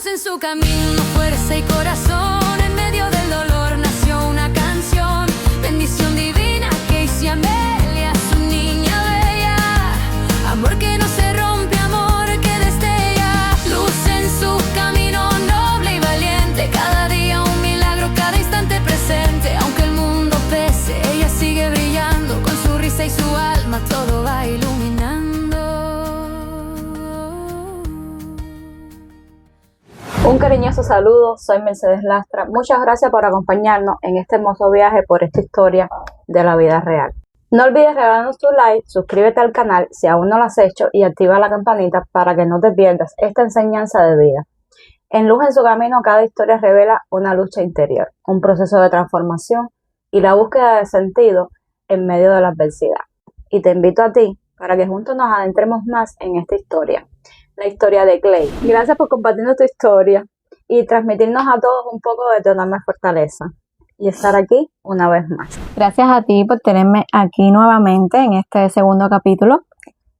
Luz en su camino, fuerza y corazón. En medio del dolor nació una canción. Bendición divina que hizo Amelia, su niña bella. Amor que no se rompe, amor que destella. Luz en su camino, noble y valiente. Cada día un milagro, cada instante presente. Aunque el mundo pese, ella sigue brillando. Con su risa y su alma todo va iluminando. Un cariñoso saludo, soy Mercedes Lastra. Muchas gracias por acompañarnos en este hermoso viaje por esta historia de la vida real. No olvides regalarnos tu like, suscríbete al canal si aún no lo has hecho y activa la campanita para que no te pierdas esta enseñanza de vida. En Luz en su camino, cada historia revela una lucha interior, un proceso de transformación y la búsqueda de sentido en medio de la adversidad. Y te invito a ti para que juntos nos adentremos más en esta historia. La historia de Clay. Gracias por compartirnos tu historia y transmitirnos a todos un poco de tu enorme fortaleza y estar aquí una vez más. Gracias a ti por tenerme aquí nuevamente en este segundo capítulo,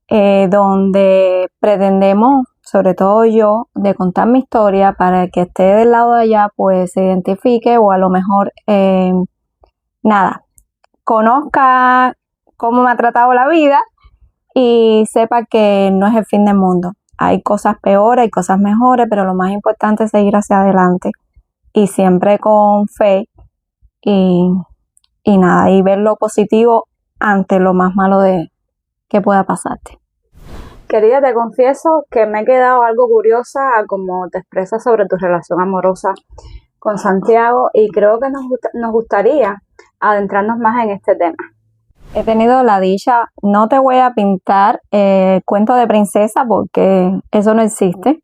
donde pretendemos, sobre todo yo, de contar mi historia para que esté del lado de allá, pues se identifique o a lo mejor, conozca cómo me ha tratado la vida y sepa que no es el fin del mundo. Hay cosas peores, hay cosas mejores, pero lo más importante es seguir hacia adelante y siempre con fe y ver lo positivo ante lo más malo que pueda pasarte. Querida, te confieso que me he quedado algo curiosa a cómo te expresas sobre tu relación amorosa con Santiago y creo que nos gustaría adentrarnos más en este tema. He tenido la dicha, no te voy a pintar cuento de princesa porque eso no existe,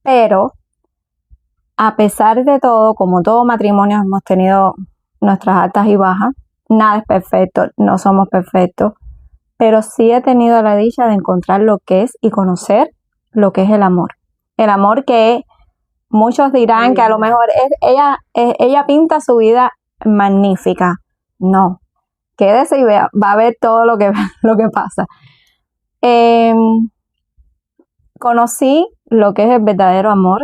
pero a pesar de todo, como todo matrimonio hemos tenido nuestras altas y bajas, nada es perfecto, no somos perfectos, pero sí he tenido la dicha de encontrar lo que es y conocer lo que es el amor. El amor que muchos dirán que a lo mejor ella pinta su vida magnífica, no. Quédese y vea, va a ver todo lo que pasa. Conocí lo que es el verdadero amor.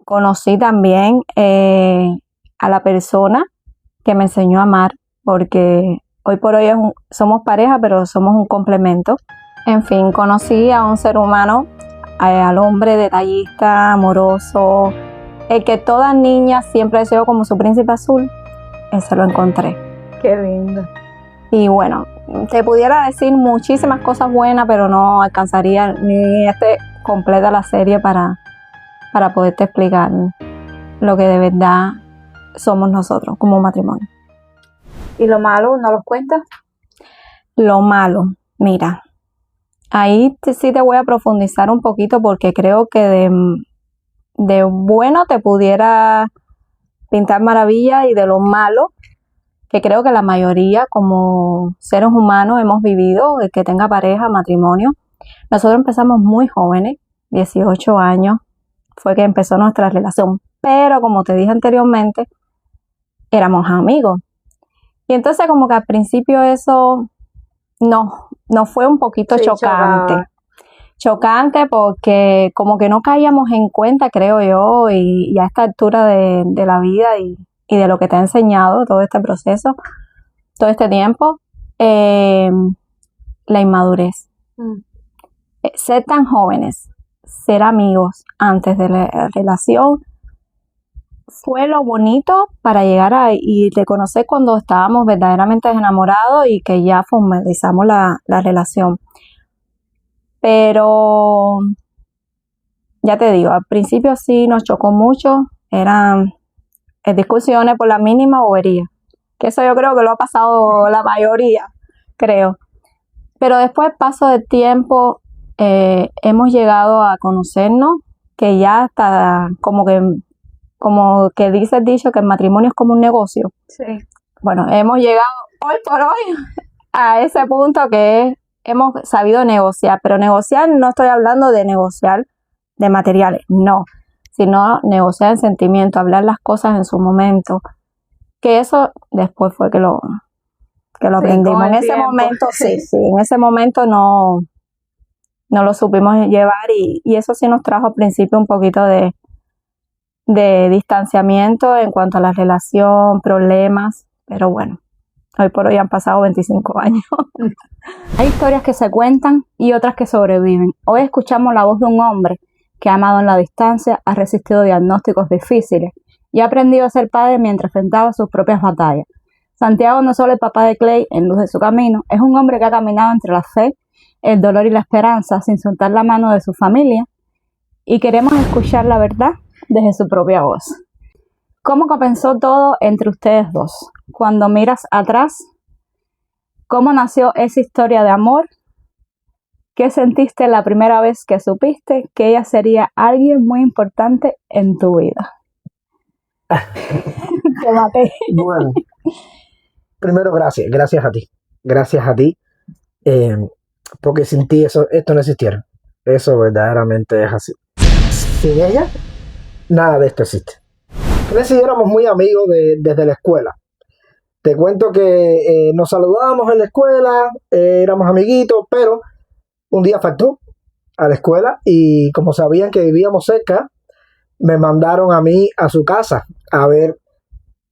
Conocí también a la persona que me enseñó a amar, porque hoy por hoy somos pareja, pero somos un complemento. En fin, conocí a un ser humano, al hombre detallista, amoroso, el que toda niña siempre deseó como su príncipe azul. Ese lo encontré. Qué lindo. Y bueno, te pudiera decir muchísimas cosas buenas, pero no alcanzaría ni completa la serie para poderte explicar lo que de verdad somos nosotros como matrimonio. ¿Y lo malo no los cuentas? Lo malo, mira, ahí sí te voy a profundizar un poquito porque creo que de bueno te pudiera pintar maravillas y de lo malo, que creo que la mayoría como seres humanos hemos vivido, el que tenga pareja, matrimonio. Nosotros empezamos muy jóvenes, 18 años fue que empezó nuestra relación, pero como te dije anteriormente, éramos amigos. Y entonces como que al principio eso nos fue un poquito chocante. Chocante porque como que no caíamos en cuenta, creo yo, y a esta altura de la vida y de lo que te ha enseñado todo este proceso, todo este tiempo, la inmadurez. Ser tan jóvenes, ser amigos antes de la relación, fue lo bonito para llegar y reconocer cuando estábamos verdaderamente enamorados y que ya formalizamos la relación. Pero, ya te digo, al principio sí nos chocó mucho, eran discusiones por la mínima bobería, que eso yo creo que lo ha pasado la mayoría, creo. Pero después, paso del tiempo, hemos llegado a conocernos, que ya está como que dice el dicho que el matrimonio es como un negocio. Sí. Bueno, hemos llegado hoy por hoy a ese punto que hemos sabido negociar, pero negociar no estoy hablando de negociar de materiales, no, sino negociar en sentimiento, hablar las cosas en su momento, que eso después fue que lo aprendimos. En ese momento, en ese momento no lo supimos llevar y eso sí nos trajo al principio un poquito de de distanciamiento en cuanto a la relación, problemas, pero bueno, hoy por hoy han pasado 25 años. Hay historias que se cuentan y otras que sobreviven. Hoy escuchamos la voz de un hombre que ha amado en la distancia, ha resistido diagnósticos difíciles y ha aprendido a ser padre mientras enfrentaba sus propias batallas. Santiago no solo es papá de Clay en luz de su camino, es un hombre que ha caminado entre la fe, el dolor y la esperanza sin soltar la mano de su familia, y queremos escuchar la verdad desde su propia voz. ¿Cómo comenzó todo entre ustedes dos? Cuando miras atrás, ¿cómo nació esa historia de amor? ¿Qué sentiste la primera vez que supiste que ella sería alguien muy importante en tu vida? Te maté. Bueno, primero gracias a ti, porque sin ti esto no existiera. Eso verdaderamente es así. Sin ella, nada de esto existe. Cresci y éramos muy amigos desde la escuela. Te cuento que nos saludábamos en la escuela, éramos amiguitos, pero un día faltó a la escuela y como sabían que vivíamos cerca, me mandaron a mí a su casa a ver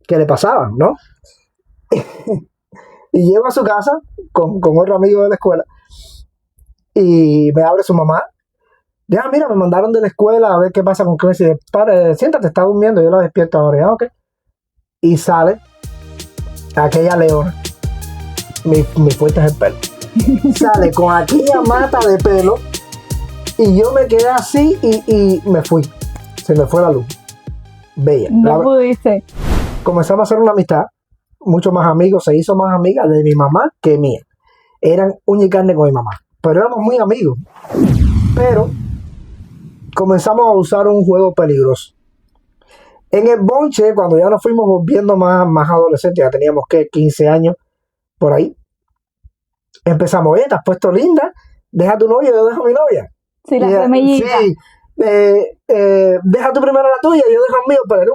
qué le pasaba, ¿no? Y llego a su casa con otro amigo de la escuela y me abre su mamá. Ya, mira, me mandaron de la escuela a ver qué pasa con Cresci. Siéntate, está durmiendo, yo la despierto ahora. Ya, ok. Y sale aquella leona. Mi fuerte es el pelo. Sale con aquella mata de pelo y yo me quedé así y me fui. Se me fue la luz. Bella. No pudiste. Comenzamos a hacer una amistad, mucho más amigos, se hizo más amiga de mi mamá que mía. Eran uña y carne con mi mamá, pero éramos muy amigos. Pero comenzamos a usar un juego peligroso. En el bonche, cuando ya nos fuimos volviendo más adolescentes, ya teníamos que 15 años por ahí, empezamos, oye, te has puesto linda, deja tu novia, yo dejo mi novia. Sí, la semillita. Sí, deja tu primero la tuya, yo dejo el mío, pero era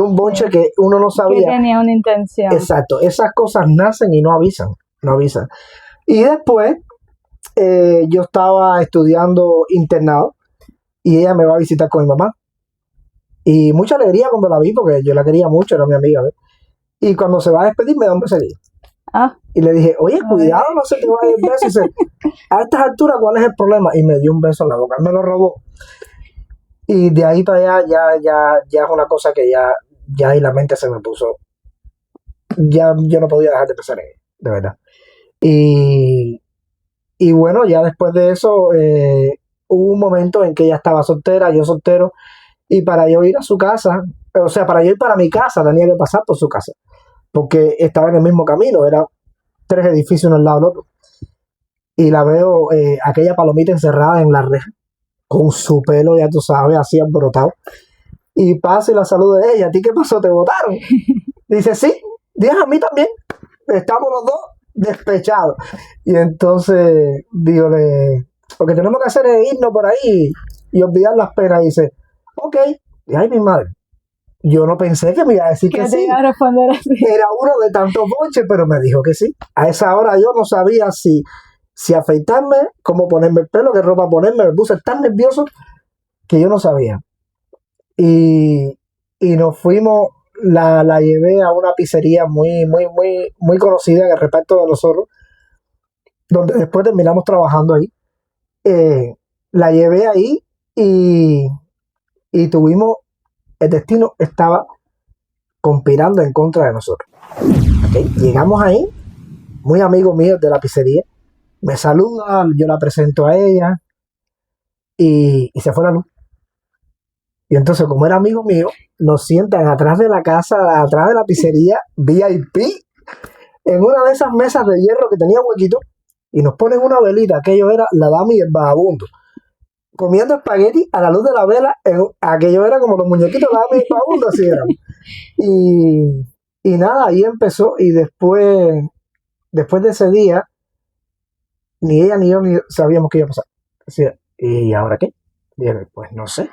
un bonche que uno no sabía. Que tenía una intención. Exacto, esas cosas nacen y no avisan. Y después, yo estaba estudiando internado y ella me va a visitar con mi mamá. Y mucha alegría cuando la vi, porque yo la quería mucho, era mi amiga, ¿ves? Y cuando se va a despedir, me da un besillo. Y le dije, oye, cuidado, no se te vaya el beso. Y dice, a estas alturas, ¿cuál es el problema? Y me dio un beso en la boca, me lo robó. Y de ahí para allá, ya es una cosa que ya ahí la mente se me puso. Ya yo no podía dejar de pensar en ella, de verdad. Y bueno, ya después de eso, hubo un momento en que ella estaba soltera, yo soltero, y para yo ir a su casa, o sea, para yo ir para mi casa, tenía que pasar por su casa, porque estaba en el mismo camino, eran 3 edificios uno al lado del otro. Y la veo, aquella palomita encerrada en la reja, con su pelo, ya tú sabes, así alborotado. Y paso y la saludo de ella. ¿A ti qué pasó? ¿Te botaron? Dice, sí, dice a mí también. Estamos los dos despechados. Y entonces, digo, lo que tenemos que hacer es irnos por ahí y olvidar las penas. Y dice, ok. Y ay, mi madre. Yo no pensé que me iba a decir que sí. Iba a responder así. Era uno de tantos bonches, pero me dijo que sí. A esa hora yo no sabía si afeitarme, cómo ponerme el pelo, qué ropa ponerme. Me puse tan nervioso que yo no sabía. Y nos fuimos, la llevé a una pizzería muy conocida en el reparto de nosotros, donde después terminamos trabajando ahí. La llevé ahí y tuvimos, el destino estaba conspirando en contra de nosotros. ¿Okay? Llegamos ahí, muy amigos míos de la pizzería, me saludan, yo la presento a ella y se fue la luz. Y entonces, como era amigo mío, nos sientan atrás de la casa, atrás de la pizzería, VIP, en una de esas mesas de hierro que tenía huequito, y nos ponen una velita, aquello era la dama y el vagabundo, comiendo espagueti a la luz de la vela, aquello era como los muñequitos de la dama y el vagabundo, así eran. Y nada, ahí empezó, y después de ese día, ni ella ni yo ni sabíamos qué iba a pasar. Decía, ¿y ahora qué? Dije, pues no sé.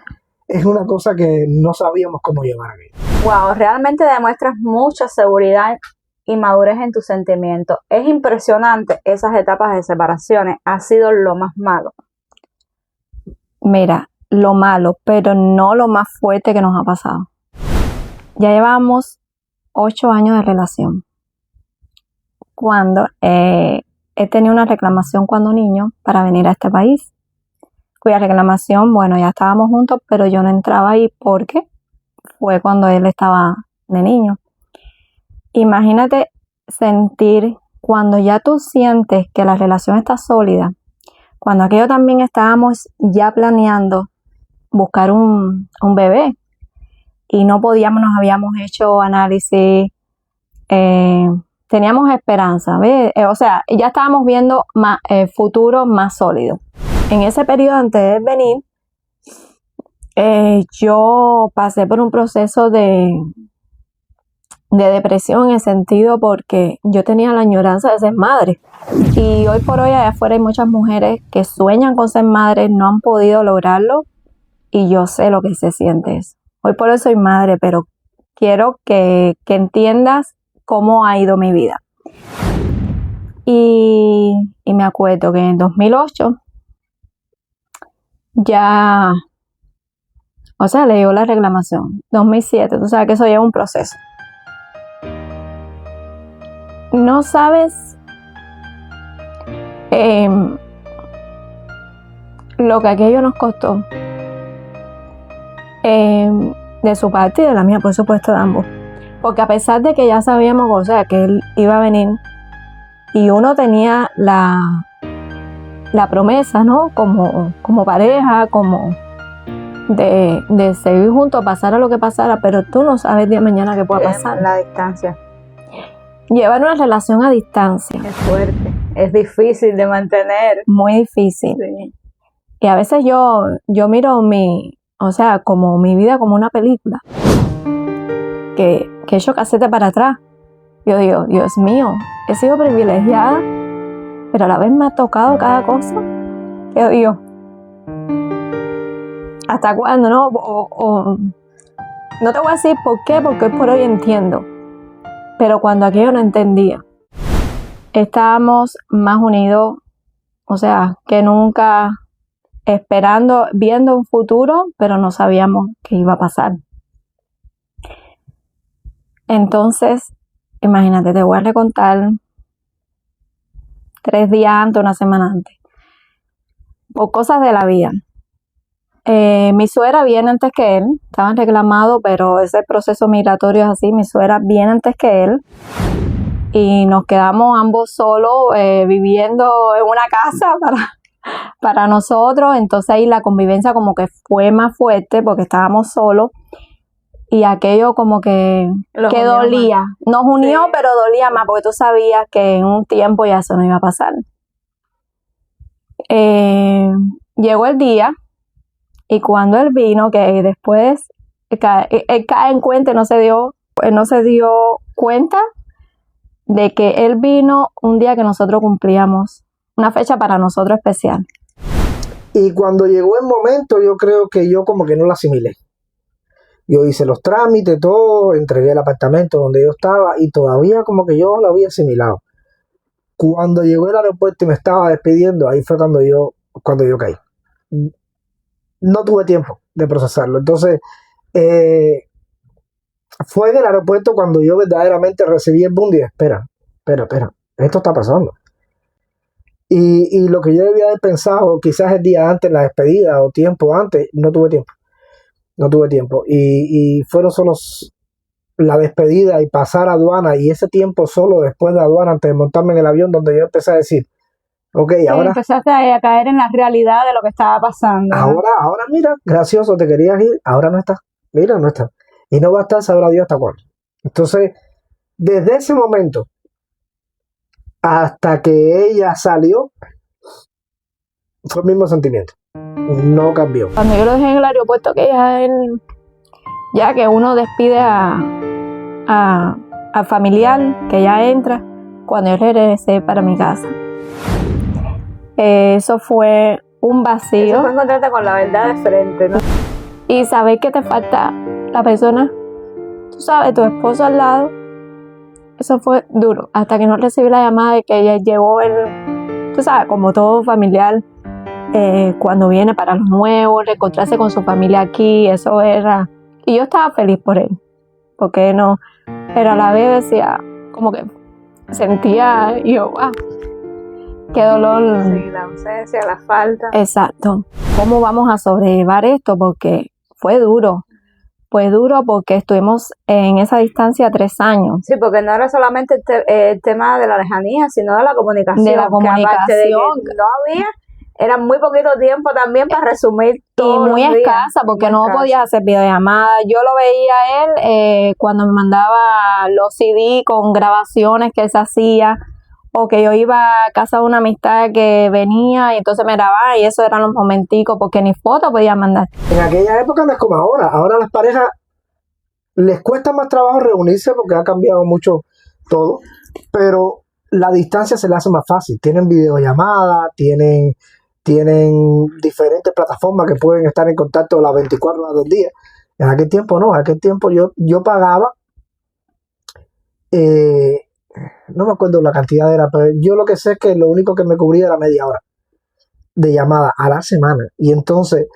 Es una cosa que no sabíamos cómo llevar aquí. Wow, realmente demuestras mucha seguridad y madurez en tus sentimientos. Es impresionante esas etapas de separaciones. Ha sido lo más malo. Mira, lo malo, pero no lo más fuerte que nos ha pasado. Ya llevamos 8 años de relación. Cuando he tenido una reclamación cuando niño para venir a este país, cuya reclamación, bueno, ya estábamos juntos, pero yo no entraba ahí porque fue cuando él estaba de niño. Imagínate sentir cuando ya tú sientes que la relación está sólida, cuando aquello también estábamos ya planeando buscar un bebé y no podíamos, nos habíamos hecho análisis, teníamos esperanza, ¿ves? O sea, ya estábamos viendo futuro más sólido. En ese periodo antes de venir, yo pasé por un proceso de depresión en el sentido porque yo tenía la añoranza de ser madre. Y hoy por hoy allá afuera hay muchas mujeres que sueñan con ser madres, no han podido lograrlo y yo sé lo que se siente eso. Hoy por hoy soy madre, pero quiero que entiendas cómo ha ido mi vida. Y me acuerdo que en 2008 ya, o sea, le dio la reclamación. 2007, tú sabes que eso lleva un proceso. No sabes lo que aquello nos costó. De su parte y de la mía, por supuesto, de ambos. Porque a pesar de que ya sabíamos, o sea, que él iba a venir y uno tenía la promesa, ¿no? Como pareja, como de seguir juntos, pasara lo que pasara, pero tú no sabes el día de mañana qué pueda pasar. La distancia. Llevar una relación a distancia. Es fuerte. Es difícil de mantener. Muy difícil. Sí. Y a veces yo miro como mi vida como una película. Que he hecho casete para atrás. Yo digo, Dios mío, he sido privilegiada, pero a la vez me ha tocado cada cosa. Yo digo, ¿hasta cuándo? No, no te voy a decir por qué, porque hoy por hoy entiendo. Pero cuando aquello no entendía, estábamos más unidos, o sea, que nunca, esperando, viendo un futuro, pero no sabíamos qué iba a pasar. Entonces, imagínate, te voy a recontar 3 días antes, una semana antes, por cosas de la vida. Mi suegra viene antes que él, estaban reclamados, pero ese proceso migratorio es así, mi suegra viene antes que él y nos quedamos ambos solos viviendo en una casa para nosotros. Entonces ahí la convivencia como que fue más fuerte porque estábamos solos y aquello como que dolía, nos unió, sí, pero dolía más porque tú sabías que en un tiempo ya eso no iba a pasar. Llegó el día. Y cuando él vino, que después él cae en cuenta, no se dio cuenta de que él vino un día que nosotros cumplíamos, una fecha para nosotros especial. Y cuando llegó el momento, yo creo que yo como que no lo asimilé. Yo hice los trámites, todo, entregué el apartamento donde yo estaba y todavía como que yo lo había asimilado. Cuando llegó al aeropuerto y me estaba despidiendo, ahí fue cuando yo caí. No tuve tiempo de procesarlo. Entonces, fue en el aeropuerto cuando yo verdaderamente recibí el boom y dije, espera, esto está pasando. Y lo que yo debía haber pensado, quizás el día antes, la despedida o tiempo antes, no tuve tiempo. Y fueron solo la despedida y pasar a aduana y ese tiempo solo después de aduana, antes de montarme en el avión, donde yo empecé a decir, ok, sí, ahora empezaste a caer en la realidad de lo que estaba pasando, ¿no? Ahora mira, gracioso, te querías ir, ahora no está. Mira, no está. Y no va a estar, sabrá Dios hasta cuándo. Entonces, desde ese momento hasta que ella salió, fue el mismo sentimiento. No cambió. Cuando yo lo dejé en el aeropuerto, que ya que uno despide a familiar, que ya entra, cuando yo regresé para mi casa. Eso fue un vacío. Eso fue encontrarte con la verdad de frente, ¿no? Y saber que te falta la persona, tú sabes, tu esposo al lado. Eso fue duro. Hasta que no recibí la llamada de que ella llevó tú sabes, como todo familiar, cuando viene para los nuevos, reencontrarse con su familia aquí, eso era... Y yo estaba feliz por él, porque no... Pero a la vez decía, como que sentía, y yo, wow, qué dolor. Sí, la ausencia, la falta. Exacto. ¿Cómo vamos a sobrellevar esto? Porque fue duro. Fue duro porque estuvimos en esa distancia 3 años. Sí, porque no era solamente el tema de la lejanía, sino de la comunicación. De la que aparte de que comunicación. no había, era muy poquito tiempo también para resumir Y todo. muy escasa, porque no podías hacer videollamadas. Yo lo veía a él cuando me mandaba los CD con grabaciones que él se hacía, o que yo iba a casa de una amistad que venía y entonces me grababa, y eso eran los momenticos, porque ni foto podía mandar. En aquella época no es como ahora. Ahora a las parejas les cuesta más trabajo reunirse porque ha cambiado mucho todo, pero la distancia se le hace más fácil. Tienen videollamadas, tienen diferentes plataformas que pueden estar en contacto las 24 horas del día. En aquel tiempo no, en aquel tiempo yo pagaba, no me acuerdo la cantidad era, pero yo lo que sé es que lo único que me cubría era media hora de llamada a la semana. Y entonces,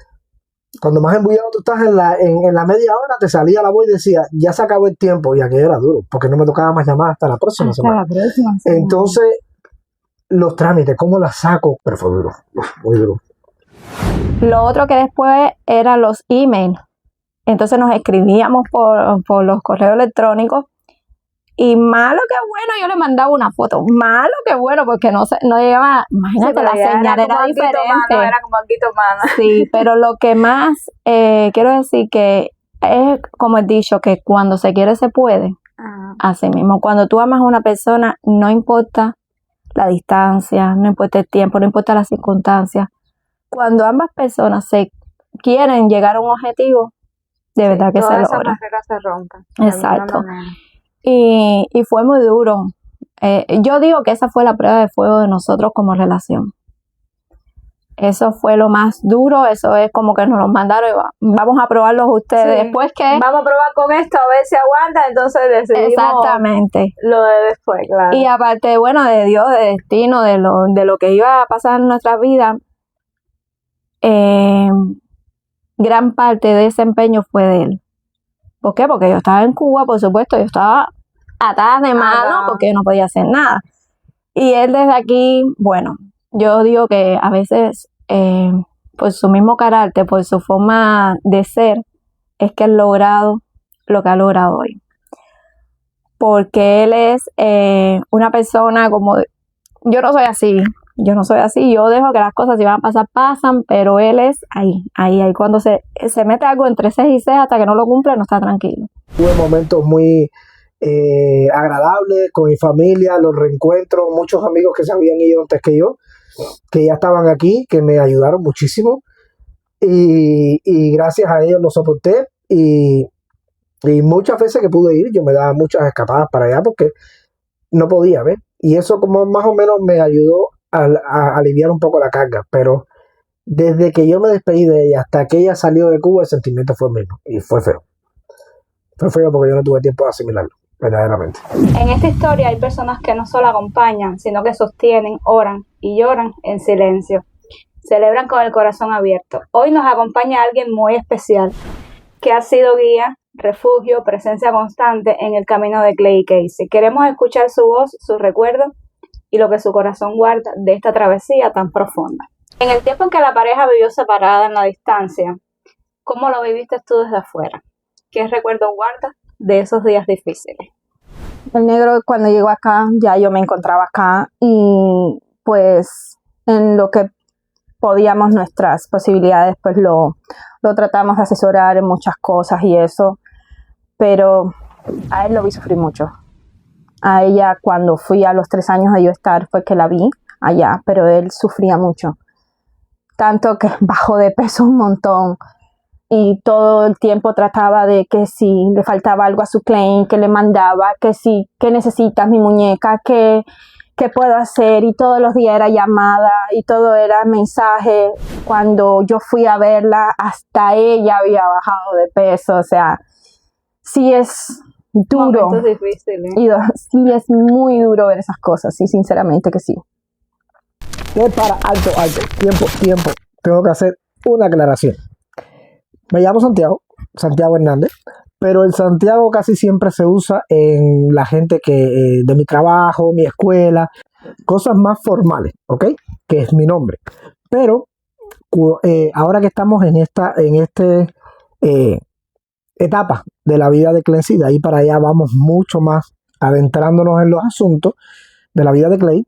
cuando más embullado tú estás en la media hora, te salía la voz y decía, ya se acabó el tiempo, y aquello era duro, porque no me tocaba más llamadas hasta la próxima semana. Entonces, los trámites, ¿cómo las saco? Pero fue duro, muy duro. Lo otro que después eran los emails. Entonces nos escribíamos por los correos electrónicos, y malo que bueno, yo le mandaba una foto, malo que bueno, porque no llegaba, imagínate, Sí, la señal era diferente. Era como Alquito Mano. Sí, pero lo que más quiero decir que es como he dicho, que cuando se quiere se puede. Así mismo, cuando tú amas a una persona, no importa la distancia, no importa el tiempo, no importa las circunstancias. Cuando ambas personas se quieren llegar a un objetivo, de verdad que se logra. Todas esas barreras se rompen. Exacto. Y fue muy duro. Yo digo que esa fue la prueba de fuego de nosotros como relación. Eso fue lo más duro. Eso es como que nos lo mandaron y vamos a probarlos ustedes. Sí. Después que... Vamos a probar con esto a ver si aguanta, entonces decidimos Exactamente. lo de después, claro. Y aparte, bueno, de Dios, de destino, de lo que iba a pasar en nuestra vida, gran parte de ese empeño fue de él. ¿Por qué? Porque yo estaba en Cuba, por supuesto, yo estaba atada de mano porque yo no podía hacer nada. Y él desde aquí, bueno, yo digo que a veces por su mismo carácter, por su forma de ser, es que ha logrado lo que ha logrado hoy. Porque él es una persona como... Yo no soy así, yo dejo que las cosas si van a pasar, pasan, pero él es ahí. Cuando se mete algo entre 6 y 6 hasta que no lo cumple, no está tranquilo. Tuve momentos muy agradables con mi familia, los reencuentros, muchos amigos que se habían ido antes que yo, que ya estaban aquí, que me ayudaron muchísimo, y gracias a ellos lo soporté, y muchas veces que pude ir, yo me daba muchas escapadas para allá porque no podía, ¿ves? Y eso como más o menos me ayudó a aliviar un poco la carga, pero desde que yo me despedí de ella hasta que ella salió de Cuba, el sentimiento fue el mismo, y fue feo. Fue feo porque yo no tuve tiempo de asimilarlo, verdaderamente. En esta historia hay personas que no solo acompañan, sino que sostienen, oran y lloran en silencio. Celebran con el corazón abierto. Hoy nos acompaña alguien muy especial, que ha sido guía, refugio, presencia constante en el camino de Clay y Casey. Queremos escuchar su voz, sus recuerdos y lo que su corazón guarda de esta travesía tan profunda. En el tiempo en que la pareja vivió separada en la distancia, ¿cómo lo viviste tú desde afuera? ¿Qué recuerdos guardas de esos días difíciles? El negro, cuando llegó acá, ya yo me encontraba acá, y pues en lo que podíamos, nuestras posibilidades, pues lo tratamos de asesorar en muchas cosas y eso, pero a él lo vi sufrir mucho. A ella, cuando fui a los 3 años de yo estar, fue que la vi allá, pero él sufría mucho, tanto que bajó de peso un montón, y todo el tiempo trataba de que si le faltaba algo a su claim, que le mandaba, que si, que necesitas mi muñeca, que puedo hacer, y todos los días era llamada y todo era mensaje. Cuando yo fui a verla, hasta ella había bajado de peso. O sea, sí es duro. Momentos difíciles. Y sí es muy duro ver esas cosas, sí, sinceramente que sí. Alto, tiempo. tengo que hacer una aclaración. Me llamo Santiago Hernández, pero el Santiago casi siempre se usa en la gente que de mi trabajo, mi escuela, cosas más formales, ¿ok? Que es mi nombre. Pero ahora que estamos en esta etapa de la vida de Clay, de ahí para allá vamos mucho más adentrándonos en los asuntos de la vida de Clay,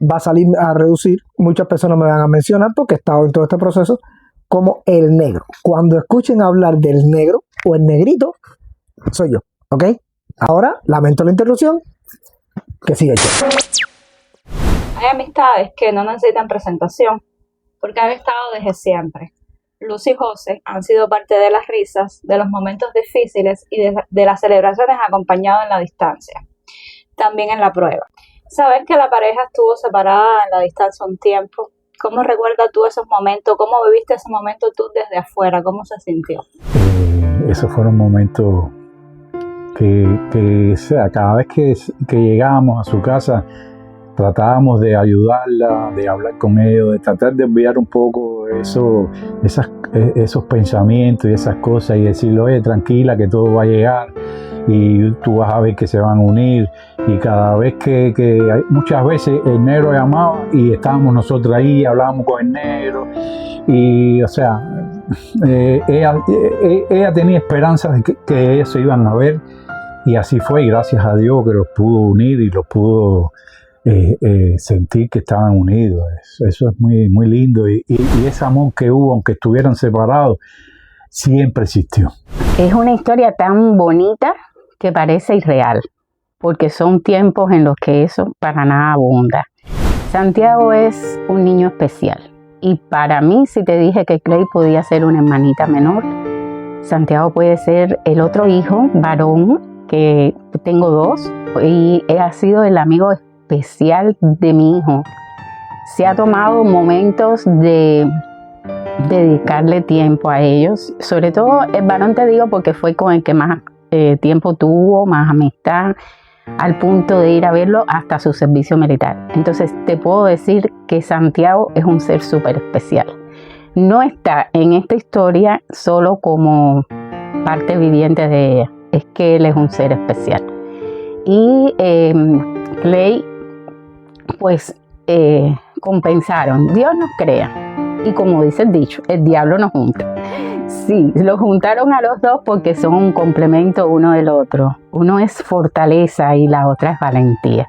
va a salir a reducir. Muchas personas me van a mencionar, porque he estado en todo este proceso, como el negro. Cuando escuchen hablar del negro o el negrito, soy yo, ¿ok? Ahora, lamento la interrupción, que sigue yo. Hay amistades que no necesitan presentación, porque han estado desde siempre. Luz y José han sido parte de las risas, de los momentos difíciles y de las celebraciones acompañados en la distancia. También en la prueba. Saber que la pareja estuvo separada en la distancia un tiempo. ¿Cómo recuerdas tú esos momentos? ¿Cómo viviste ese momento tú desde afuera? ¿Cómo se sintió? Esos fueron momentos que cada vez que llegábamos a su casa, tratábamos de ayudarla, de hablar con ellos, de tratar de enviar un poco esos pensamientos y esas cosas, y decirle, oye, tranquila, que todo va a llegar y tú vas a ver que se van a unir. Y cada vez muchas veces el negro llamaba y estábamos nosotros ahí, hablábamos con el negro, y o sea, ella tenía esperanzas de que ellos se iban a ver, y así fue, y gracias a Dios que los pudo unir y los pudo sentir que estaban unidos. Eso es muy, muy lindo, y ese amor que hubo, aunque estuvieran separados, siempre existió. Es una historia tan bonita que parece irreal, porque son tiempos en los que eso para nada abunda. Santiago es un niño especial, y para mí, si te dije que Clay podía ser una hermanita menor, Santiago puede ser el otro hijo varón, que tengo dos, y ha sido el amigo especial de mi hijo. Se ha tomado momentos de dedicarle tiempo a ellos, sobre todo el varón, te digo, porque fue con el que más tiempo tuvo, más amistad, al punto de ir a verlo hasta su servicio militar. Entonces te puedo decir que Santiago es un ser súper especial. No está en esta historia solo como parte viviente de ella, es que él es un ser especial. Y Clay, pues compensaron. Dios nos crea, y como dice el dicho, el diablo nos junta. Sí, los juntaron a los dos porque son un complemento uno del otro. Uno es fortaleza y la otra es valentía.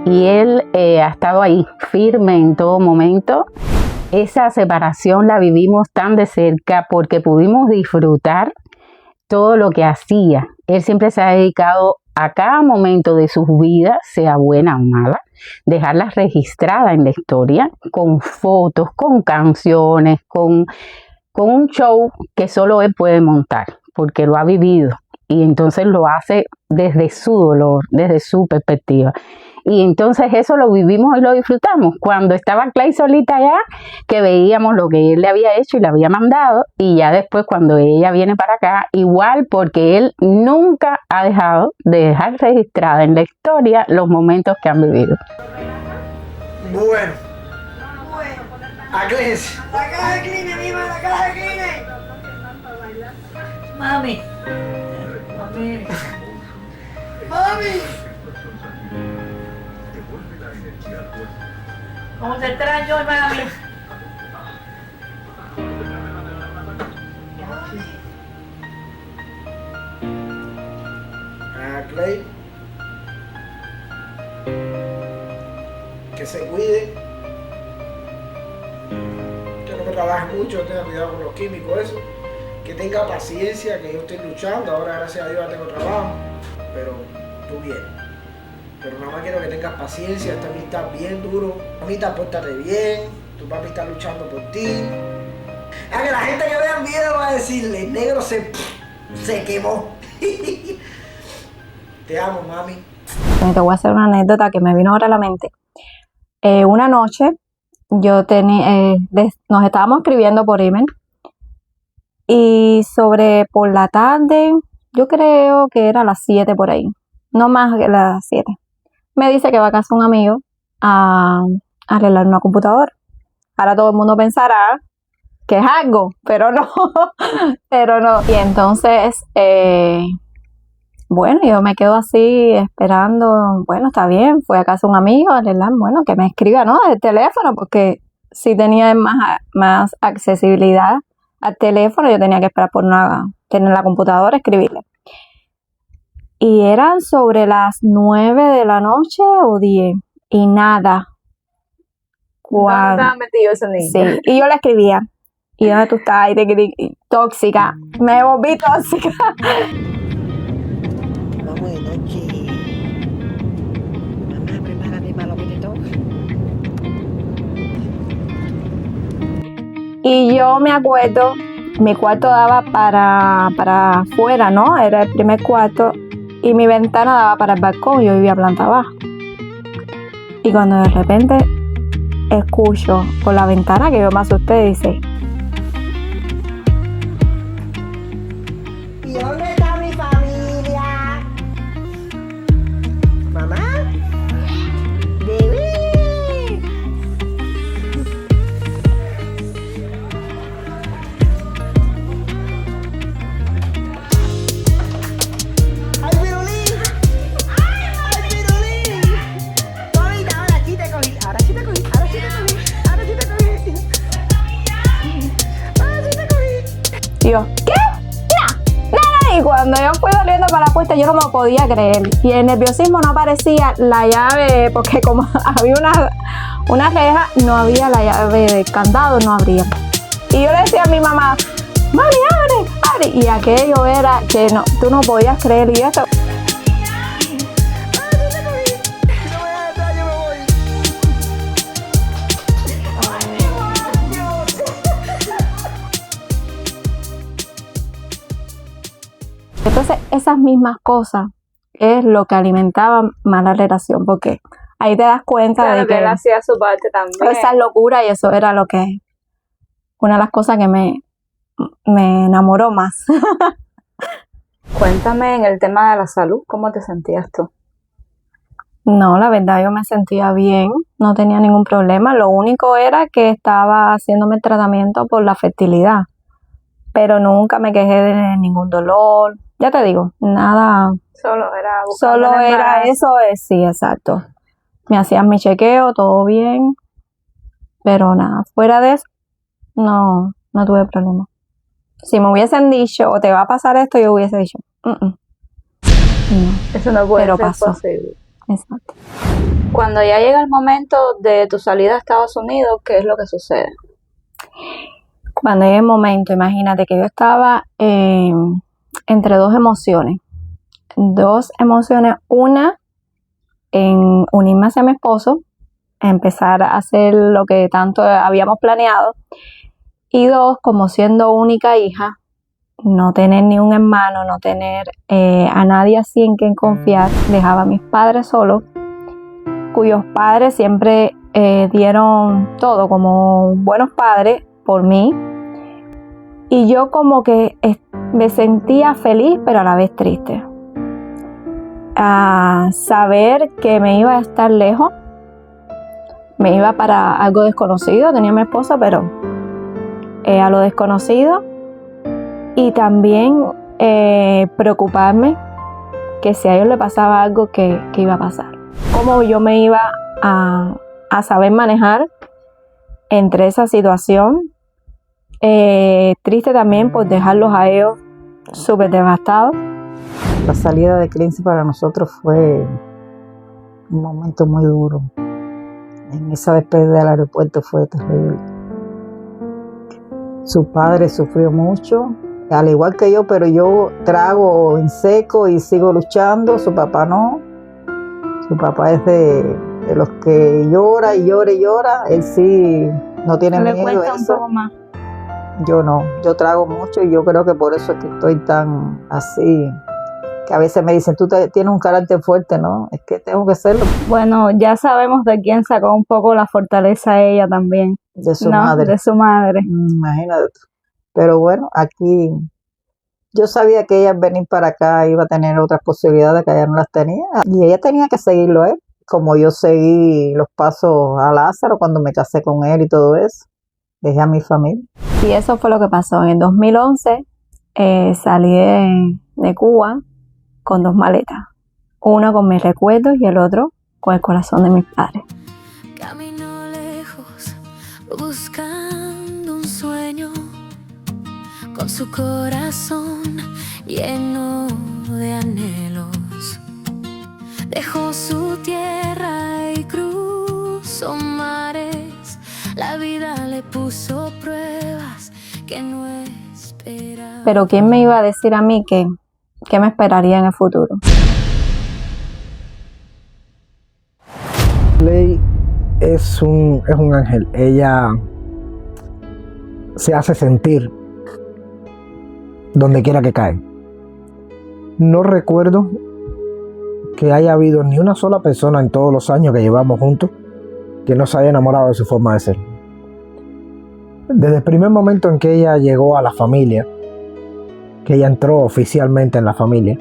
Y él ha estado ahí, firme en todo momento. Esa separación la vivimos tan de cerca porque pudimos disfrutar todo lo que hacía. Él siempre se ha dedicado a cada momento de sus vidas, sea buena o mala, dejarlas registradas en la historia, con fotos, con canciones, con un show que solo él puede montar, porque lo ha vivido, y entonces lo hace desde su dolor, desde su perspectiva. Y entonces eso lo vivimos y lo disfrutamos. Cuando estaba Clay solita allá, que veíamos lo que él le había hecho y le había mandado, y ya después cuando ella viene para acá, igual, porque él nunca ha dejado de dejar registrada en la historia los momentos que han vivido. Bueno. A Cles. ¡La caja de Kleenex, viva la caja de Kleenex! Mami. Mami. Mami. ¿Cómo te extraño, mami? A Clay. Que se cuide. Que no me trabaje mucho, tenga cuidado con los químicos, eso. Que tenga paciencia, que yo estoy luchando. Ahora, gracias a Dios, ya tengo trabajo. Pero tú bien. Pero nada más quiero que tengas paciencia. Esta amistad bien duro. Mamita, pórtate bien. Tu papi está luchando por ti. A que la gente que vea el video va a decirle, el negro se quemó. Te amo, mami. Te voy a hacer una anécdota que me vino ahora a la mente. Una noche nos estábamos escribiendo por email, y por la tarde, yo creo que era a las 7 por ahí, no más que las 7, me dice que va a casa un amigo a arreglar una computadora. Ahora todo el mundo pensará que es algo, pero no, pero no. Y entonces, bueno, yo me quedo así esperando, bueno, está bien, fue a casa un amigo, bueno, que me escriba, ¿no? Del teléfono, porque si tenía más accesibilidad al teléfono, yo tenía que esperar por no tener la computadora, escribirle. Y eran sobre las 9 de la noche o 10, y nada. ¿Dónde estaba metido ese niño? Sí, y yo le escribía. ¿Y dónde tú estás? Tóxica. Me volví tóxica. Vamos de noche. Mamá, prepárate para lo que te toca. Y yo me acuerdo, mi cuarto daba para afuera, ¿no? Era el primer cuarto. Y mi ventana daba para el balcón. Yo vivía planta baja. Y cuando de repente escucho por la ventana, que yo me asusté, dice: ¿Y dónde está mi familia? ¿Mamá? ¡Bebé! ¡Ay, Pirulín! ¡Ay, Pirulín! Mamita, ahora sí te cogí, ahora sí te cogí, ahora sí te cogí, ahora sí te cogí. Ahora sí te cogí. Y yo, ¿qué? Y cuando yo fui saliendo para la puerta, yo no me lo podía creer. Y el nerviosismo no aparecía la llave, porque como había una reja, no había la llave del candado, no abría. Y yo le decía a mi mamá: mami, abre, abre. Y aquello era que no, tú no podías creer. Y esto, Ahora sí te cogí. No me dejes atrás, yo me voy. Ay, Dios. entonces, esas mismas cosas es lo que alimentaba más la relación, porque ahí te das cuenta Claro, de que él que hacía su parte también. esa locura, y eso era lo que, una de las cosas que me enamoró más. Cuéntame en el tema de la salud, ¿cómo te sentías tú? No, la verdad yo me sentía bien, no tenía ningún problema. Lo único era que estaba haciéndome el tratamiento por la fertilidad, pero nunca me quejé de ningún dolor. Ya te digo, nada, Solo era buscando solo el era embarazo. eso, sí, exacto. Me hacían mi chequeo, todo bien, pero nada, fuera de eso, no tuve problema. Si me hubiesen dicho, o te va a pasar esto, yo hubiese dicho, no, Eso no puede pero ser pasó. posible. Exacto. Cuando ya llega el momento de tu salida a Estados Unidos, ¿qué es lo que sucede? Cuando llegue el momento, imagínate que yo estaba entre dos emociones. Una en unirme hacia mi esposo, empezar a hacer lo que tanto habíamos planeado. Y dos, como siendo única hija, no tener ni un hermano, no tener a nadie así en quien confiar. Dejaba a mis padres solos, cuyos padres siempre dieron todo como buenos padres por mí. Y yo como que me sentía feliz, pero a la vez triste. A saber que me iba a estar lejos, me iba para algo desconocido, tenía a mi esposa, pero a lo desconocido. Y también preocuparme que si a ellos le pasaba algo, ¿qué iba a pasar? Cómo yo me iba a saber manejar entre esa situación. Triste también por dejarlos a ellos súper devastados. La salida de Clincy para nosotros fue un momento muy duro. En esa despedida del aeropuerto fue terrible. Su padre sufrió mucho, al igual que yo, pero yo trago en seco y sigo luchando. Su papá no. Su papá es de los que llora y llora y llora. Él sí no tiene Le miedo cuesta a un eso. poco más. Yo no, yo trago mucho y yo creo que por eso es que estoy tan así, que a veces me dicen, tú tienes un carácter fuerte, ¿no? Es que tengo que serlo Bueno, ya sabemos de quién sacó un poco la fortaleza ella también, de su ¿no? madre. De su madre. Imagínate tú. Pero bueno, aquí yo sabía que ella al venir para acá iba a tener otras posibilidades que ella no las tenía y ella tenía que seguirlo, ¿eh? como yo seguí los pasos a Lázaro cuando me casé con él y todo eso. Dejé a mi familia. Y eso fue lo que pasó. En el 2011 salí de Cuba con 2 maletas. Uno con mis recuerdos y el otro con el corazón de mis padres. Camino lejos, buscando un sueño, con su corazón lleno de anhelos. Dejó su tierra y cruzó mares. La vida le puso pruebas que no esperaba. Pero ¿quién me iba a decir a mí que me esperaría en el futuro? Ley es un ángel. Ella se hace sentir donde quiera que cae. No recuerdo que haya habido ni una sola persona en todos los años que llevamos juntos que no se haya enamorado de su forma de ser. Desde el primer momento en que ella llegó a la familia, que ella entró oficialmente en la familia,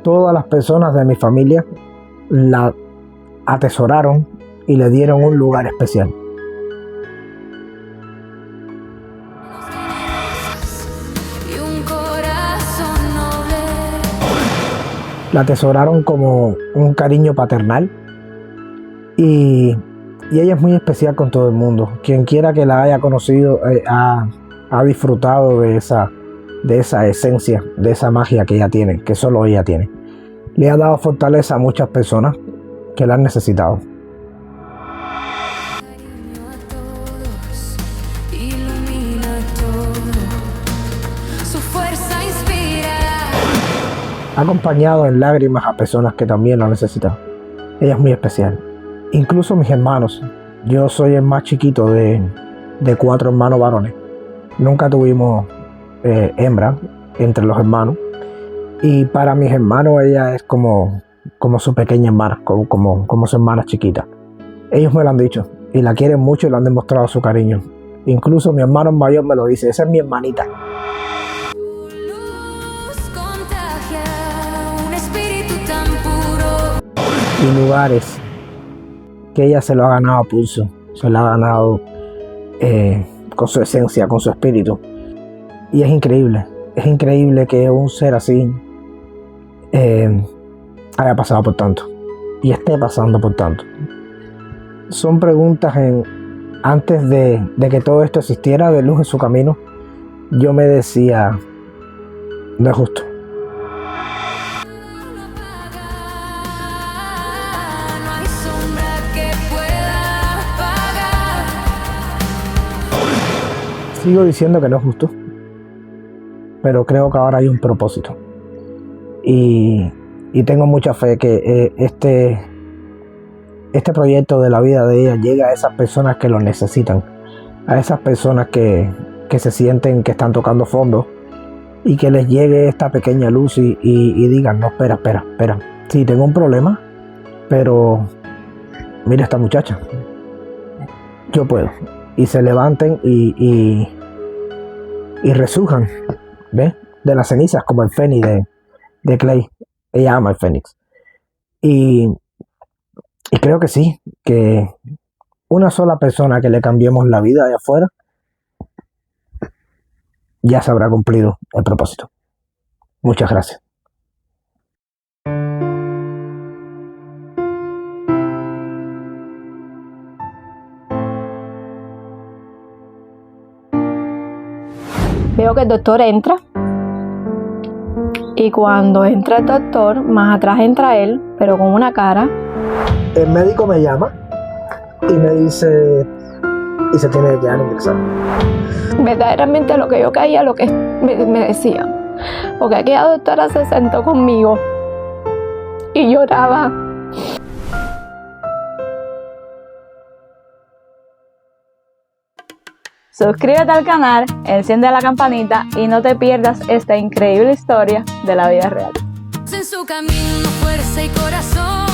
todas las personas de mi familia la atesoraron y le dieron un lugar especial. Y un corazón noble. La atesoraron como un cariño paternal y ella es muy especial con todo el mundo. Quien quiera que la haya conocido ha disfrutado de esa esencia, de esa magia que ella tiene, que solo ella tiene. Le ha dado fortaleza a muchas personas que la han necesitado. Cariño a todos, ilumina todo. Su fuerza inspira. Ha acompañado en lágrimas a personas que también lo han necesitado. Ella es muy especial. Incluso mis hermanos. Yo soy el más chiquito de 4 hermanos varones. Nunca tuvimos hembra entre los hermanos. Y para mis hermanos ella es como su pequeña hermana, como su hermana chiquita. Ellos me lo han dicho y la quieren mucho y le han demostrado su cariño. Incluso mi hermano mayor me lo dice, esa es mi hermanita. Tu luz contagia un espíritu tan puro. Y lugares que ella se lo ha ganado a pulso, se lo ha ganado con su esencia, con su espíritu. Y es increíble que un ser así haya pasado por tanto y esté pasando por tanto. Son preguntas antes de que todo esto existiera, de luz en su camino, yo me decía, no es justo. No hay sombra que pueda apagar. Sigo diciendo que no es justo, pero creo que ahora hay un propósito. Y tengo mucha fe que este proyecto de la vida de ella llega a esas personas que lo necesitan, a esas personas que se sienten que están tocando fondo y que les llegue esta pequeña luz y digan, no, espera. Sí, tengo un problema, pero mira esta muchacha, yo puedo. Y se levanten y resurjan, ¿ves? De las cenizas, como el fénix de Clay. Ella ama el fénix. Y creo que sí, que una sola persona que le cambiemos la vida de afuera, ya se habrá cumplido el propósito. Muchas gracias. Veo que el doctor entra. Y cuando entra el doctor, más atrás entra él, pero con una cara. El médico me llama y me dice, y se tiene que quedar ingresado. Verdaderamente lo que yo caía, lo que me decían. Porque aquella doctora se sentó conmigo y lloraba. Suscríbete al canal, enciende la campanita y no te pierdas esta increíble historia de la vida real. En su camino, fuerza y corazón.